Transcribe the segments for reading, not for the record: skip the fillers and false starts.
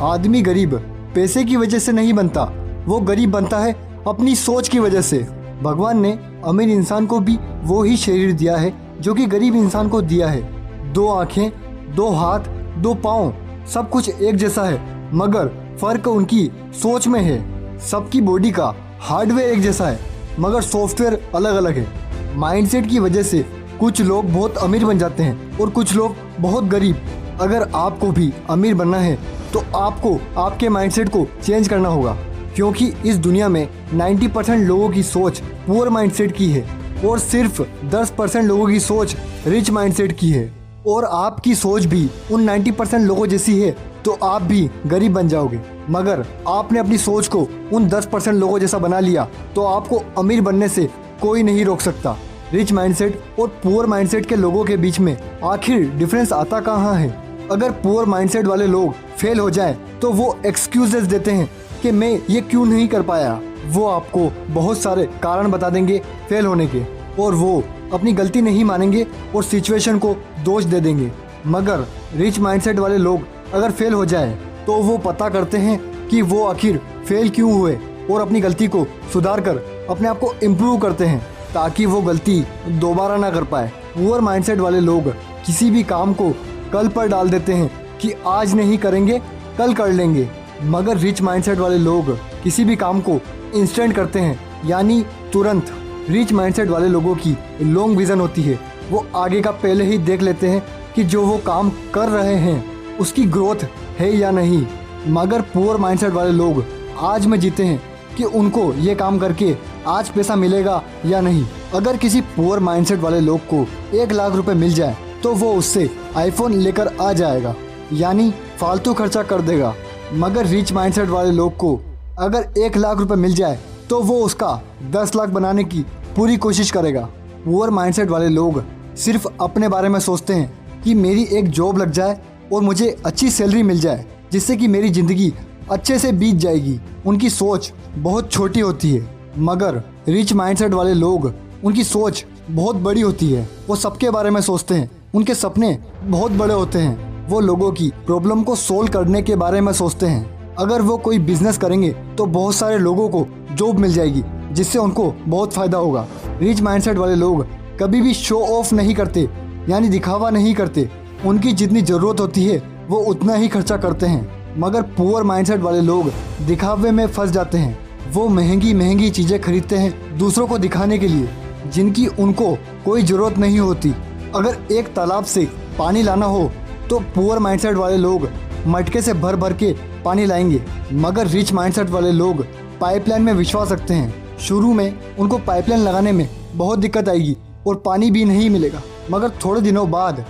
आदमी गरीब पैसे की वजह से नहीं बनता, वो गरीब बनता है अपनी सोच की वजह से। भगवान ने अमीर इंसान को भी वो ही शरीर दिया है जो कि गरीब इंसान को दिया है। 2 आँखें, 2 हाथ, 2 पाँव, सब कुछ एक जैसा है, मगर फर्क उनकी सोच में है। सबकी बॉडी का हार्डवेयर एक जैसा है, मगर सॉफ्टवेयर अलग अलग है। माइंडसेट की वजह से कुछ लोग बहुत अमीर बन जाते हैं और कुछ लोग बहुत गरीब। अगर आपको भी अमीर बनना है तो आपको आपके माइंडसेट को चेंज करना होगा, क्योंकि इस दुनिया में 90% लोगों की सोच पुअर माइंडसेट की है और सिर्फ 10% लोगों की सोच रिच माइंडसेट की है। और आपकी सोच भी उन 90% लोगों जैसी है तो आप भी गरीब बन जाओगे। मगर आपने अपनी सोच को उन 10% लोगों जैसा बना लिया तो आपको अमीर बनने से कोई नहीं रोक सकता। रिच माइंडसेट और पुअर माइंडसेट के लोगों के बीच में आखिर डिफरेंस आता कहाँ है? अगर पुअर माइंडसेट वाले लोग फेल हो जाएं तो वो एक्सक्यूजेस देते हैं कि मैं ये क्यों नहीं कर पाया। वो आपको बहुत सारे कारण बता देंगे फेल होने के, और वो अपनी गलती नहीं मानेंगे और सिचुएशन को दोष दे देंगे। मगर रिच माइंडसेट वाले लोग अगर फेल हो जाए तो वो पता करते हैं कि वो आखिर फेल क्यों हुए और अपनी गलती को सुधार कर अपने आप को इम्प्रूव करते हैं ताकि वो गलती दोबारा ना कर पाए। पुअर माइंडसेट वाले लोग किसी भी काम को कल पर डाल देते हैं कि आज नहीं करेंगे, कल कर लेंगे। मगर रिच माइंडसेट वाले लोग किसी भी काम को इंस्टेंट करते हैं, यानी तुरंत। रिच माइंडसेट वाले लोगों की लॉन्ग विजन होती है, वो आगे का पहले ही देख लेते हैं कि जो वो काम कर रहे हैं उसकी ग्रोथ है या नहीं। मगर पुअर माइंडसेट वाले लोग आज में जीते हैं कि उनको ये काम करके आज पैसा मिलेगा या नहीं। अगर किसी पुअर माइंडसेट वाले लोग को 1 लाख रुपए मिल जाए तो वो उससे आईफोन लेकर आ जाएगा, यानी फालतू खर्चा कर देगा। मगर रिच माइंडसेट वाले लोग को अगर 1 लाख रुपए मिल जाए तो वो उसका 10 लाख बनाने की पूरी कोशिश करेगा। पुअर माइंडसेट वाले लोग सिर्फ अपने बारे में सोचते हैं कि मेरी एक जॉब लग जाए और मुझे अच्छी सैलरी मिल जाए जिससे कि मेरी ज़िंदगी अच्छे से बीत जाएगी। उनकी सोच बहुत छोटी होती है। मगर रिच माइंडसेट वाले लोग, उनकी सोच बहुत बड़ी होती है। वो सबके बारे में सोचते हैं, उनके सपने बहुत बड़े होते हैं। वो लोगों की प्रॉब्लम को सोल्व करने के बारे में सोचते हैं। अगर वो कोई बिजनेस करेंगे तो बहुत सारे लोगों को जॉब मिल जाएगी जिससे उनको बहुत फ़ायदा होगा। रिच माइंडसेट वाले लोग कभी भी शो ऑफ नहीं करते, यानी दिखावा नहीं करते। उनकी जितनी ज़रूरत होती है वो उतना ही खर्चा करते हैं। मगर पुअर माइंडसेट वाले लोग दिखावे में फंस जाते हैं। वो महंगी महंगी चीज़ें खरीदते हैं दूसरों को दिखाने के लिए, जिनकी उनको कोई ज़रूरत नहीं होती। अगर एक तालाब से पानी लाना हो तो पुअर माइंडसेट वाले लोग मटके से भर भर के पानी लाएंगे। मगर रिच माइंडसेट वाले लोग पाइपलाइन में विश्वास रखते हैं। शुरू में उनको पाइपलाइन लगाने में बहुत दिक्कत आएगी और पानी भी नहीं मिलेगा, मगर थोड़े दिनों बाद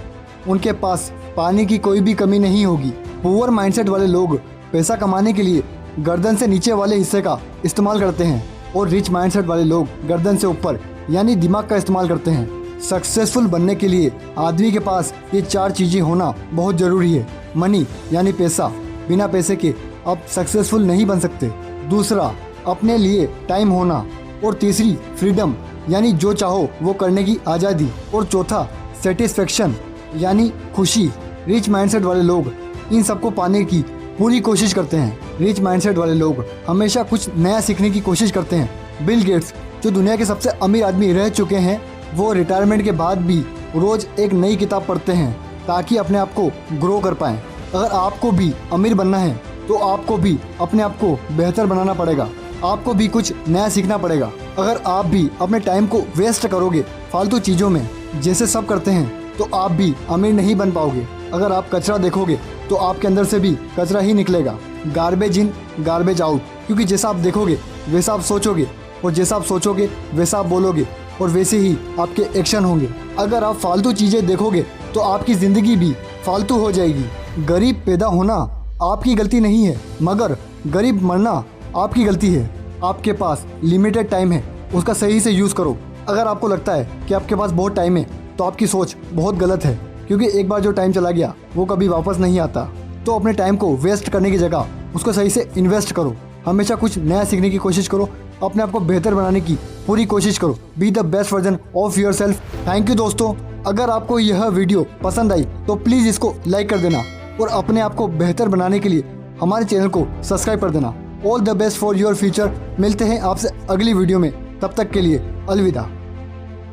उनके पास पानी की कोई भी कमी नहीं होगी। पुअर माइंडसेट वाले लोग पैसा कमाने के लिए गर्दन से नीचे वाले हिस्से का इस्तेमाल करते हैं और रिच माइंडसेट वाले लोग गर्दन से ऊपर यानी दिमाग का इस्तेमाल करते हैं। सक्सेसफुल बनने के लिए आदमी के पास ये 4 चीज़ें होना बहुत ज़रूरी है। मनी यानी पैसा, बिना पैसे के आप सक्सेसफुल नहीं बन सकते। दूसरा, अपने लिए टाइम होना। और तीसरी, फ्रीडम यानी जो चाहो वो करने की आज़ादी। और चौथा, सेटिस्फेक्शन यानी खुशी। रिच माइंडसेट वाले लोग इन सबको पाने की पूरी कोशिश करते हैं। रिच माइंडसेट वाले लोग हमेशा कुछ नया सीखने की कोशिश करते हैं। बिल गेट्स, जो दुनिया के सबसे अमीर आदमी रह चुके हैं, वो रिटायरमेंट के बाद भी रोज़ एक नई किताब पढ़ते हैं ताकि अपने आप को ग्रो कर पाएँ। अगर आपको भी अमीर बनना है तो आपको भी अपने आप को बेहतर बनाना पड़ेगा। आपको भी कुछ नया सीखना पड़ेगा। अगर आप भी अपने टाइम को वेस्ट करोगे फालतू चीज़ों में जैसे सब करते हैं तो आप भी अमीर नहीं बन पाओगे। अगर आप कचरा देखोगे तो आपके अंदर से भी कचरा ही निकलेगा। गार्बेज इन गार्बेज आउट, क्योंकि जैसा आप देखोगे वैसा आप सोचोगे और जैसा आप सोचोगे वैसा आप बोलोगे और वैसे ही आपके एक्शन होंगे। अगर आप फालतू चीज़ें देखोगे तो आपकी ज़िंदगी भी फालतू हो जाएगी। गरीब पैदा होना आपकी गलती नहीं है, मगर गरीब मरना आपकी गलती है। आपके पास लिमिटेड टाइम है, उसका सही से यूज़ करो। अगर आपको लगता है कि आपके पास बहुत टाइम है तो आपकी सोच बहुत गलत है, क्योंकि एक बार जो टाइम चला गया वो कभी वापस नहीं आता। तो अपने टाइम को वेस्ट करने की जगह उसको सही से इन्वेस्ट करो। हमेशा कुछ नया सीखने की कोशिश करो, अपने आप को बेहतर बनाने की पूरी कोशिश करो। Be the best version of your self. Thank you दोस्तों। अगर आपको यह वीडियो पसंद आई तो प्लीज़ इसको लाइक कर देना और अपने आप को बेहतर बनाने के लिए हमारे चैनल को सब्सक्राइब कर देना। All the best for your future. मिलते हैं आपसे अगली वीडियो में, तब तक के लिए अलविदा।